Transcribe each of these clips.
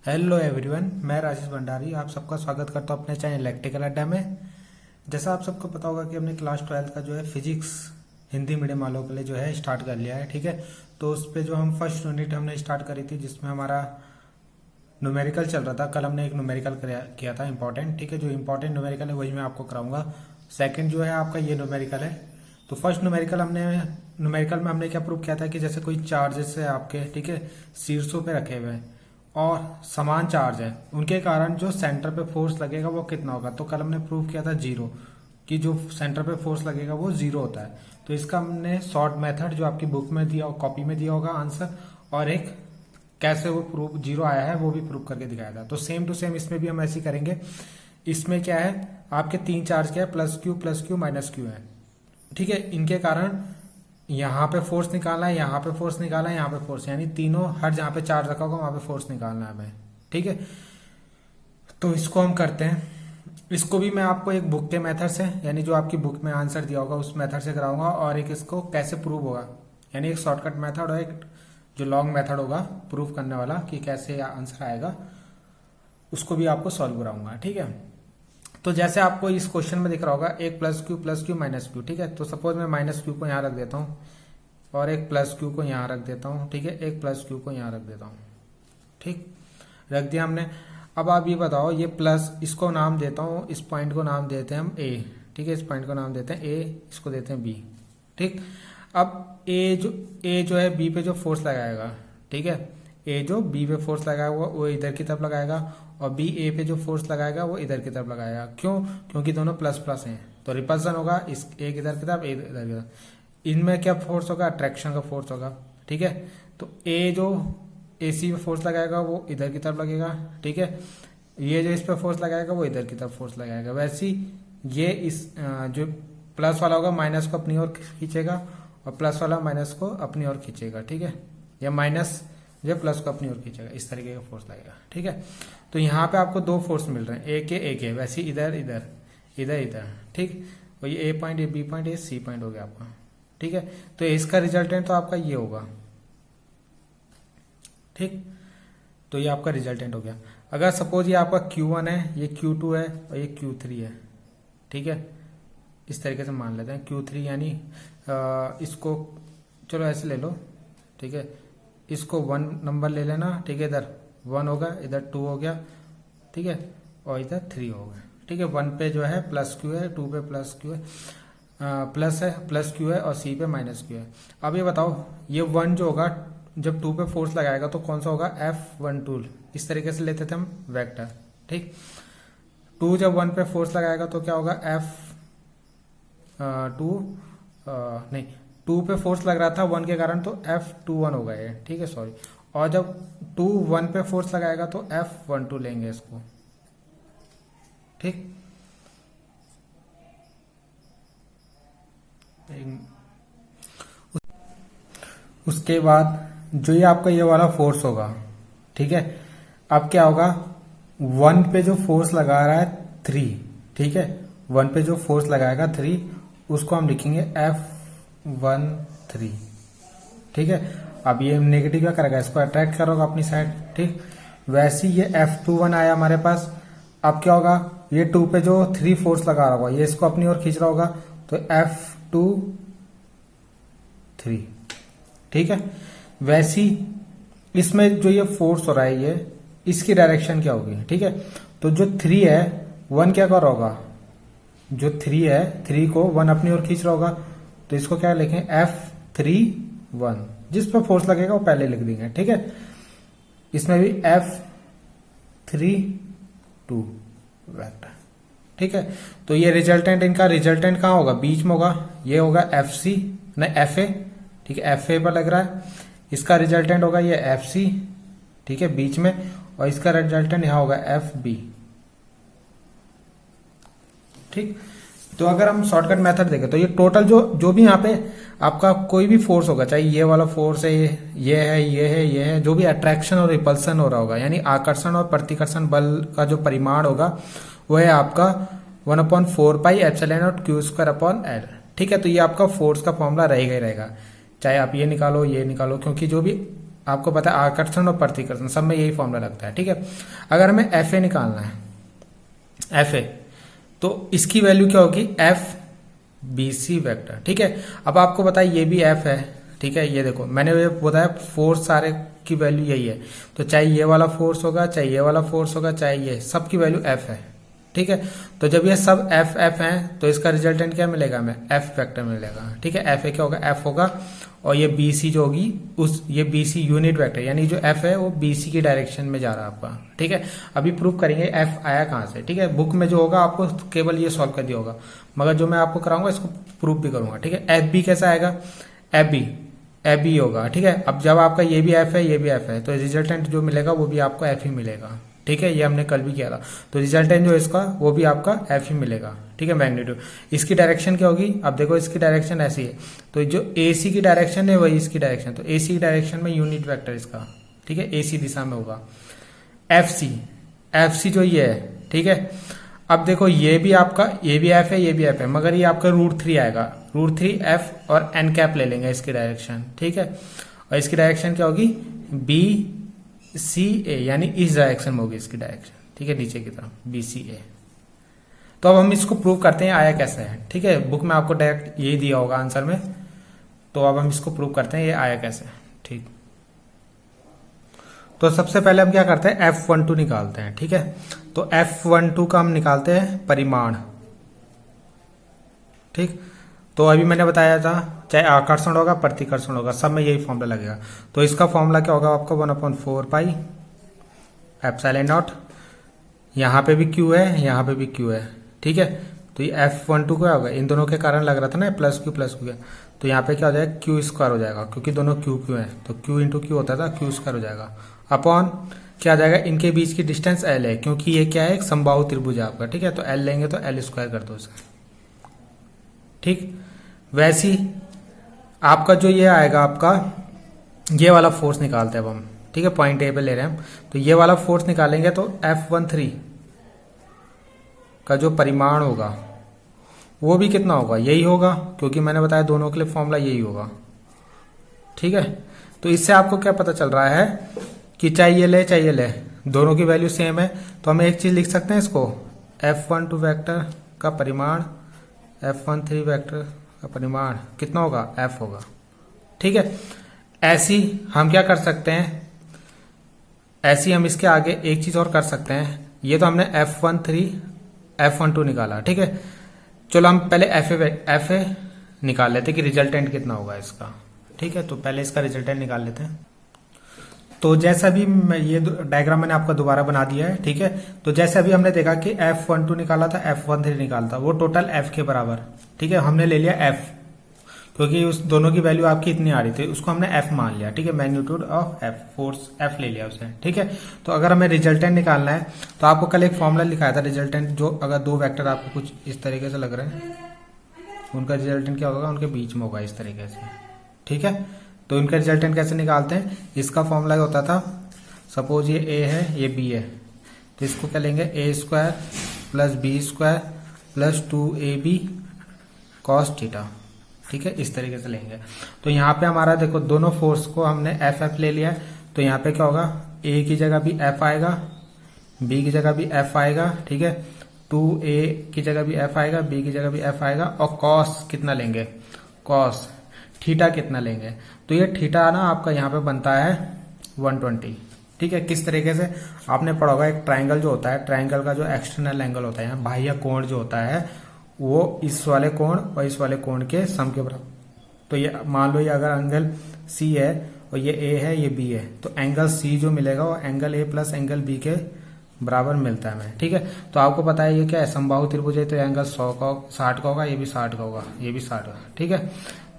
Hello everyone, मैं राजेश भंडारी आप सबका स्वागत करता हूं अपने चैनल इलेक्ट्रिकल अड्डा में। जैसा आप सबको पता होगा कि हमने क्लास 12 का जो है फिजिक्स हिंदी मीडियम वालों के लिए जो है स्टार्ट कर लिया है। ठीक है, तो उस पे जो हम फर्स्ट यूनिट हमने स्टार्ट करी थी जिसमें हमारा न्यूमेरिकल चल रहा था। कल हमने एक न्यूमेरिकल किया था इंपॉर्टेंट। ठीक है, जो इंपॉर्टेंट न्यूमेरिकल है वही मैं आपको कराऊंगा। सेकंड जो है आपका ये न्यूमेरिकल है। तो फर्स्ट न्यूमेरिकल में हमने क्या प्रूव किया था कि जैसे कोई चार्जेस है आपके, ठीक है, शीर्षों पे रखे हुए हैं और समान चार्ज है, उनके कारण जो सेंटर पे फोर्स लगेगा वो कितना होगा। तो कल हमने प्रूव किया था जीरो, कि जो सेंटर पे फोर्स लगेगा वो जीरो होता है। तो इसका हमने शॉर्ट मेथड जो आपकी बुक में दिया, कॉपी में दिया होगा आंसर, और एक कैसे वो प्रूफ जीरो आया है वो भी प्रूव करके दिखाया था। तो सेम टू सेम इसमें भी हम ऐसे ही करेंगे। इसमें क्या है, आपके तीन चार्ज क्या है, प्लस क्यू माइनस क्यू है। ठीक है, इनके कारण यहाँ पे फोर्स निकालना है, यहाँ पे फोर्स निकालना है, यहाँ पे फोर्स, यानी तीनों हर जहाँ पे चार्ज रखा होगा वहां पे फोर्स निकालना है हमें। ठीक है, तो इसको हम करते हैं। इसको भी मैं आपको एक बुक के मेथड से, यानी जो आपकी बुक में आंसर दिया होगा उस मेथड से कराऊंगा, और एक इसको कैसे प्रूव होगा, यानी एक शॉर्टकट मेथड और एक जो लॉन्ग मेथड होगा प्रूव करने वाला कि कैसे आंसर आएगा, उसको भी आपको सॉल्व कराऊंगा। ठीक है, तो जैसे आपको इस क्वेश्चन में दिख रहा होगा एक प्लस क्यू माइनस क्यू। ठीक है, तो सपोज मैं माइनस क्यू को यहाँ रख देता हूँ और एक प्लस क्यू को यहाँ रख देता हूँ। ठीक है, एक प्लस क्यू को यहाँ रख देता हूँ। ठीक, रख दिया हमने। अब आप ये बताओ, ये प्लस, इसको नाम देता हूँ, इस पॉइंट को नाम देते हैं हम ए। ठीक है, इस पॉइंट को नाम देते हैं ए, इसको देते हैं बी। ठीक, अब ए जो है बी पे जो फोर्स लगाएगा, ठीक है, ए जो बी पे फोर्स लगाएगा वो इधर की तरफ लगाएगा, और बी ए पे जो फोर्स लगाएगा वो इधर की तरफ लगाएगा। क्यों? क्योंकि दोनों प्लस प्लस हैं, तो रिपल्सन होगा, इस एक इधर की तरफ, एक इधर की तरफ। इनमें क्या फोर्स होगा, अट्रैक्शन का फोर्स होगा। ठीक है, तो ए जो एसी पे फोर्स लगाएगा वो इधर की तरफ लगेगा। ठीक है, ये जो इस पे फोर्स लगाएगा वो इधर की तरफ फोर्स लगाएगा। वैसे ये इस जो प्लस वाला होगा माइनस को अपनी ओर खींचेगा, और प्लस वाला माइनस को अपनी ओर खींचेगा। ठीक है, या माइनस जो प्लस को अपनी ओर खींचेगा, इस तरीके का फोर्स लगेगा। ठीक है, तो यहाँ पे आपको दो फोर्स मिल रहे हैं, एक है, वैसे इधर इधर इधर इधर। ठीक, और ये ए पॉइंट, ये बी पॉइंट, ये सी पॉइंट हो गया आपका। ठीक है, तो इसका रिजल्टेंट तो आपका ये होगा। ठीक, तो ये आपका रिजल्टेंट हो गया। अगर सपोज ये आपका Q1 है, ये Q2 है और ये Q3 है। ठीक है, इस तरीके से मान लेते हैं Q3, यानी इसको चलो ऐसे ले लो। ठीक है, इसको 1 नंबर ले लेना। ठीक है, इधर 1 होगा, इधर 2 हो गया। ठीक है, और इधर 3 हो गया। ठीक है, 1 पे जो है प्लस क्यू है, 2 पे प्लस क्यू है, प्लस क्यू है, और सी पे माइनस क्यू है। अब ये बताओ, ये 1 जो होगा जब 2 पे फोर्स लगाएगा तो कौन सा होगा, F12। इस तरीके से लेते थे हम वेक्टर। ठीक, 2 जब 1 पे फोर्स लगाएगा तो क्या होगा, नहीं, 2 पे फोर्स लग रहा था 1 के कारण, तो F21 होगा ये। ठीक है, सॉरी। और जब 2 1 पे फोर्स लगाएगा तो F12 लेंगे इसको। ठीक, उसके बाद जो ये आपका ये वाला फोर्स होगा, ठीक है, अब क्या होगा, 1 पे जो फोर्स लगा रहा है 3, ठीक है, 1 पे जो फोर्स लगाएगा 3, उसको हम लिखेंगे F13। ठीक है, अब ये नेगेटिव क्या करेगा, इसको अट्रैक्ट करोगा अपनी साइड। ठीक, वैसे ये F21 आया हमारे पास। अब क्या होगा, ये 2 पे जो 3 फोर्स लगा रहा होगा ये इसको अपनी ओर खींच रहा होगा, तो F23। ठीक है, वैसी इसमें जो ये फोर्स हो रहा है ये, इसकी डायरेक्शन क्या होगी। ठीक है, तो जो 3 है 1 क्या कर रहा होगा, जो 3 है 3 को 1 अपनी ओर खींच रहा होगा, तो इसको क्या लिखें, F31। जिस पर फोर्स लगेगा वो पहले लिख देंगे। ठीक है, इसमें भी F32 वेक्टर। ठीक है, तो ये रिजल्टेंट, इनका रिजल्टेंट कहाँ होगा, बीच में होगा, ये होगा FC नहीं FA। ठीक है, FA पर लग रहा है, इसका रिजल्टेंट होगा ये FC। ठीक है, बीच में, और इसका रिजल्टेंट यहां होगा FB। ठीक, तो अगर हम शॉर्टकट मेथड देखें तो ये टोटल जो भी यहाँ पे आपका कोई भी फोर्स होगा, चाहे ये वाला फोर्स है, ये है, जो भी अट्रैक्शन और रिपल्सन हो रहा होगा, यानी आकर्षण और प्रतिकर्षण बल का जो परिमाण होगा वो है आपका 1/4 pi epsilon not Q square upon L। ठीक है, तो ये आपका फोर्स का फॉर्मूला रहेगा ही रहेगा, चाहे आप ये निकालो, क्योंकि जो भी आपको पता है आकर्षण और प्रतिकर्षण सब में यही फॉर्मूला लगता है, ठीक है। अगर हमें एफ ए निकालना है, एफ ए, तो इसकी वैल्यू क्या होगी, एफ बी सी वैक्टर, ठीक है। अब आपको बताया ये भी एफ है, ठीक है। ये देखो मैंने ये बताया फोर्स सारे की वैल्यू यही है, तो चाहे ये वाला फोर्स होगा, चाहे ये वाला फोर्स होगा, चाहे ये, सब की वैल्यू एफ है, ठीक है। तो जब ये सब एफ एफ हैं तो इसका रिजल्टेंट क्या मिलेगा, हमें एफ वेक्टर मिलेगा, ठीक है। एफ ए क्या होगा, एफ होगा, और ये बी सी जो होगी उस, ये बी सी यूनिट वेक्टर, यानी जो एफ है वो बी सी की डायरेक्शन में जा रहा है आपका, ठीक है। अभी प्रूफ करेंगे एफ आया कहाँ से, ठीक है। बुक में जो होगा आपको केवल ये सॉल्व कर दिया होगा, मगर जो मैं आपको कराऊंगा इसको प्रूफ भी करूंगा, ठीक है। एफ बी कैसा आएगा, एफ बी होगा, ठीक है। अब जब आपका ये भी एफ है, ये भी एफ है, तो रिजल्टेंट जो मिलेगा वो भी आपको एफ ही मिलेगा, ठीक है। ये हमने कल भी किया था, तो रिजल्टेंट जो इसका वो भी आपका एफ ही मिलेगा, ठीक है। मैग्नीट्यूड, इसकी डायरेक्शन क्या होगी, अब देखो इसकी डायरेक्शन ऐसी है, तो जो ए सी की डायरेक्शन है वही इसकी डायरेक्शन, तो ए सी की डायरेक्शन में यूनिट वेक्टर इसका, ठीक है, ए सी दिशा में होगा। एफ सी जो ये है, ठीक है। अब देखो ये भी आपका, ये भी एफ है, ये भी एफ है, मगर ये आपका √3 आएगा, √3 एफ और एन कैप ले लेंगे इसकी डायरेक्शन, ठीक है। और इसकी डायरेक्शन क्या होगी, बी सी ए, यानी इस डायरेक्शन में होगी इसकी डायरेक्शन, ठीक है, नीचे की तरफ बी सी ए। तो अब हम इसको प्रूव करते हैं आया कैसे है, ठीक है। बुक में आपको डायरेक्ट यही दिया होगा आंसर में, तो अब हम इसको प्रूव करते हैं ये आया कैसे, ठीक। तो सबसे पहले हम क्या करते हैं, F12 निकालते हैं, ठीक है। तो F12 का हम निकालते हैं परिमाण, ठीक। तो अभी मैंने बताया था चाहे आकर्षण होगा प्रतिकर्षण होगा सब में यही फॉर्मूला लगेगा। तो इसका फॉर्मूला क्या होगा आपका, 1/4 पाई एप्सिलॉन नॉट, यहाँ पे भी Q है, यहाँ पे भी Q है, ठीक है। तो ये F12 क्या होगा, इन दोनों के कारण लग रहा था ना प्लस Q है, तो यहाँ पे क्या हो जाएगा, Q स्क्वायर हो जाएगा, क्योंकि दोनों Q है, तो Q इंटू Q होता था, Q स्क्वायर हो जाएगा, अपॉन क्या आ जाएगा, इनके बीच की डिस्टेंस L है, क्योंकि ये क्या है, एक समबाहु त्रिभुज है आपका, ठीक है। तो L लेंगे तो L स्क्वायर कर दो उसे, ठीक। वैसे ही आपका जो ये आएगा, आपका ये वाला फोर्स निकालते हैं अब हम, ठीक है। पॉइंट ए पे ले रहे हैं हम, तो ये वाला फोर्स निकालेंगे तो F13 का जो परिमाण होगा वो भी कितना होगा, यही होगा, क्योंकि मैंने बताया दोनों के लिए फॉर्मूला यही होगा, ठीक है। तो इससे आपको क्या पता चल रहा है कि चाहे ये ले, दोनों की वैल्यू सेम है, तो हम एक चीज लिख सकते हैं इसको, F12 वेक्टर का परिमाण F13 वेक्टर का परिमाण कितना होगा, F होगा, ठीक है। ऐसी हम क्या कर सकते हैं, ऐसी हम इसके आगे एक चीज और कर सकते हैं, ये तो हमने F12 निकाला, ठीक है। चलो हम पहले एफ ए निकाल लेते हैं कि रिजल्टेंट कितना होगा इसका, ठीक है। तो पहले इसका रिजल्टेंट निकाल लेते हैं। तो जैसा भी ये डायग्राम मैंने आपका दोबारा बना दिया है, ठीक है। तो जैसे अभी हमने देखा कि F12 निकाला था, F13 निकाला था, वो टोटल F के बराबर, ठीक है। हमने ले लिया F, क्योंकि उस दोनों की वैल्यू आपकी इतनी आ रही थी, उसको हमने F मान लिया, ठीक है। Magnitude of F, force F ले लिया उसे, ठीक है। तो अगर हमें रिजल्टेंट निकालना है, तो आपको कल एक फॉर्मूला लिखाया था रिजल्टेंट, जो अगर दो वेक्टर आपको कुछ इस तरीके से लग रहे हैं, उनका रिजल्टेंट क्या होगा, उनके बीच में होगा इस तरीके से, ठीक है। तो इनका रिजल्टेंट कैसे निकालते हैं, इसका फॉर्मूला होता था, सपोज ये A है, ये B है, तो इसको क्या लेंगे, A² + B² + 2AB cos theta, ठीक है, इस तरीके से लेंगे। तो यहाँ पे हमारा देखो दोनों फोर्स को हमने F ले लिया है, तो यहाँ पे क्या होगा, A की जगह भी F आएगा, B की जगह भी F आएगा, ठीक है। 2A की जगह भी F आएगा, B की जगह भी F आएगा, और cos कितना लेंगे, cos थीटा कितना लेंगे, तो ये थीटा ना आपका यहाँ पे बनता है 120, ठीक है। किस तरीके से आपने पढ़ा होगा, एक ट्राइंगल जो होता है, ट्राइंगल का जो एक्सटर्नल एंगल होता है, बाह्य कोण जो होता है, वो इस वाले कोण और इस वाले कोण के सम के बराबर। तो ये मान लो, ये अगर एंगल C है और ये A है, ये B है, तो एंगल C जो मिलेगा वो angle A plus angle B के बराबर मिलता है हमें, ठीक है। तो आपको पता है ये क्या है, समबाहु त्रिभुज है, तो एंगल 60 का होगा, ये भी 60 का होगा, ये भी 60 का, ठीक है।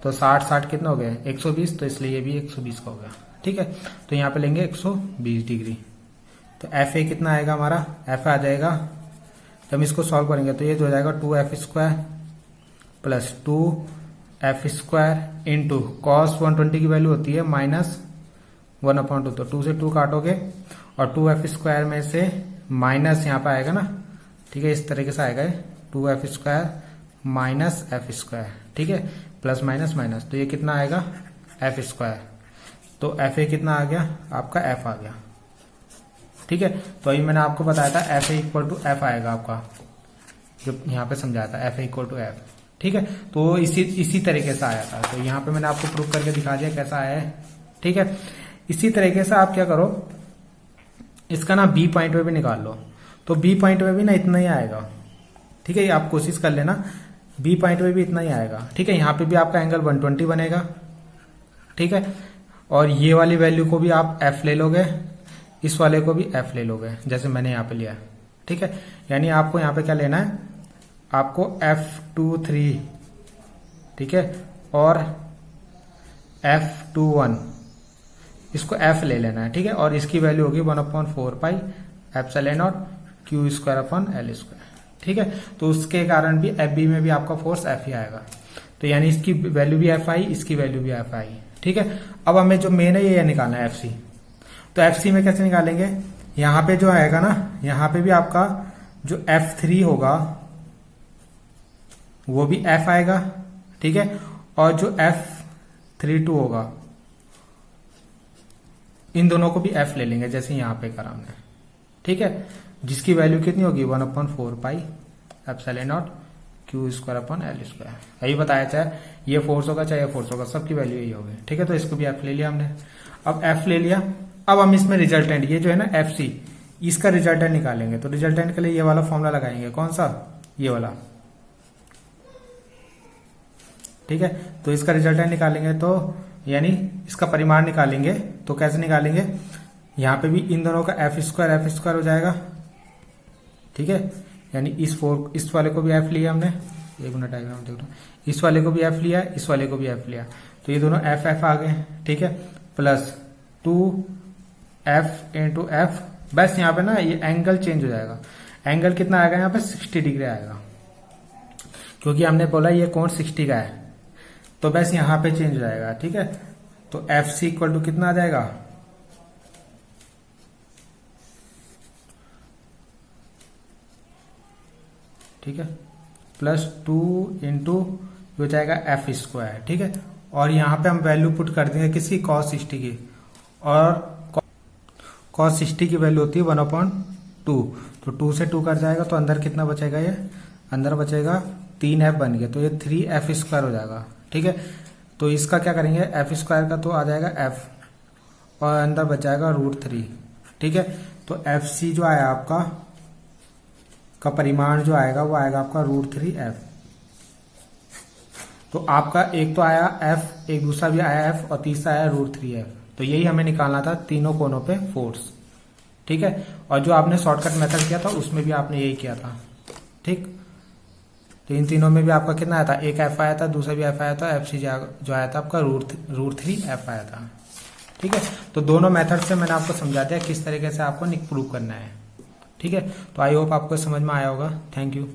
तो 60 कितना हो गया, 120, तो इसलिए ये भी 120 का हो गया, ठीक है। तो यहाँ पे लेंगे 120 डिग्री। तो एफ ए कितना आएगा हमारा, एफ आ जाएगा, जब इसको सॉल्व करेंगे तो ये हो जाएगा 2f² + 2f² इंटू कॉस 120 की वैल्यू होती है -1/2, तो 2 से 2 काटोगे और 2f² में से माइनस यहाँ पे आएगा ना, ठीक है, इस तरीके से आएगा 2f² - f², ठीक है, प्लस माइनस माइनस, तो ये कितना आएगा f², तो एफ ए कितना आ गया आपका, एफ आ गया। ठीक है, तो अभी मैंने आपको बताया था F A equal to F आएगा आपका, जो यहाँ पे समझाया था F A equal to F. ठीक है, तो इसी तरीके से आया था, तो यहाँ पे मैंने आपको प्रूव करके दिखा दिया कैसा आया है। ठीक है, इसी तरीके से आप क्या करो, इसका ना बी पॉइंट पे भी निकाल लो, तो बी पॉइंट पे भी ना इतना ही आएगा। ठीक है, ये आप कोशिश कर लेना, बी पॉइंट पे भी इतना ही आएगा। ठीक है, यहाँ पे भी आपका एंगल 120 बनेगा। ठीक है, और ये वाली वैल्यू को भी आप एफ ले लोगे, इस वाले को भी एफ ले लोगे, जैसे मैंने यहाँ पे लिया। ठीक है, यानी आपको यहाँ पे क्या लेना है, आपको F23, ठीक है, और F21, इसको F ले लेना है। ठीक है, और इसकी वैल्यू होगी 1/4 pi epsilon not Q square upon L square. ठीक है, तो उसके कारण भी FB में भी आपका फोर्स F ही आएगा, तो यानी इसकी वैल्यू भी F आई, इसकी वैल्यू भी F आई। ठीक है, अब हमें जो मेन है ये निकालना है FC। तो FC में कैसे निकालेंगे, यहाँ पे जो आएगा ना, यहाँ पे भी आपका जो F3 होगा वो भी F आएगा। ठीक है, और जो F32 होगा इन दोनों को भी F ले लेंगे, जैसे यहाँ पे करा हमने। ठीक है, जिसकी वैल्यू कितनी होगी 1/4 pi epsilon not Q square upon L square. यही बताया, चाहे ये फोर्स होगा चाहे ये फोर्स होगा, सबकी वैल्यू यही होगी। ठीक है, तो इसको भी F ले लिया हमने। अब F ले लिया, अब हम इसमें रिजल्टेंट, ये जो है ना FC, इसका रिजल्टेंट निकालेंगे। तो रिजल्टेंट के लिए ये वाला फॉर्मूला लगाएंगे, कौन सा, ये वाला। ठीक है, तो इसका रिजल्टेंट निकालेंगे, तो यानी इसका परिमाण निकालेंगे। तो कैसे निकालेंगे, यहाँ पे भी इन दोनों का एफ स्क्वायर हो जाएगा। ठीक है, यानी इस वाले को भी एफ लिया हमने, एक मिनट डायग्राम देख लो, इस वाले को भी एफ लिया, इस वाले को भी एफ लिया, तो ये दोनों एफ एफ आ गए। ठीक है, प्लस 2f इंटू एफ, बस यहाँ पे ना ये एंगल चेंज हो जाएगा। एंगल कितना आएगा यहाँ पे 60 डिग्री आएगा, क्योंकि हमने बोला ये कोण 60 का है, तो बस यहाँ पे चेंज हो जाएगा। ठीक है, तो एफ सी इक्वल टू कितना आ जाएगा, ठीक है, प्लस 2 इंटू हो जाएगा एफ स्क्वायर। ठीक है, और यहाँ पे हम वैल्यू पुट कर देंगे किसकी, cos 60 की, और cos 60 की वैल्यू होती है 1/2, तो 2 से 2 कट जाएगा, तो अंदर कितना बचेगा, ये अंदर बचेगा 3f बन गया, तो ये 3f स्क्वायर हो जाएगा। ठीक है, तो इसका क्या करेंगे, एफ स्क्वायर का तो आ जाएगा f, और अंदर बच जाएगा √3। ठीक है, तो एफ सी जो आया आपका का परिमाण जो आएगा वो आएगा आपका √3f। तो आपका एक तो आया f, एक दूसरा भी आया f, और तीसरा आया √3f। तो यही हमें निकालना था तीनों कोनों पे फोर्स। ठीक है, और जो आपने शॉर्टकट मेथड किया था उसमें भी आपने यही किया था। ठीक, तो इन तीनों में भी आपका कितना आया था, एक एफ आया था, दूसरा भी एफ आया था, एफ सी जो आया था आपका √3f आया था। ठीक है, तो दोनों मेथड से मैंने आपको समझा दिया किस तरीके से आपको प्रूव करना है। ठीक है, तो आई होप आपको समझ में आया होगा। Thank you.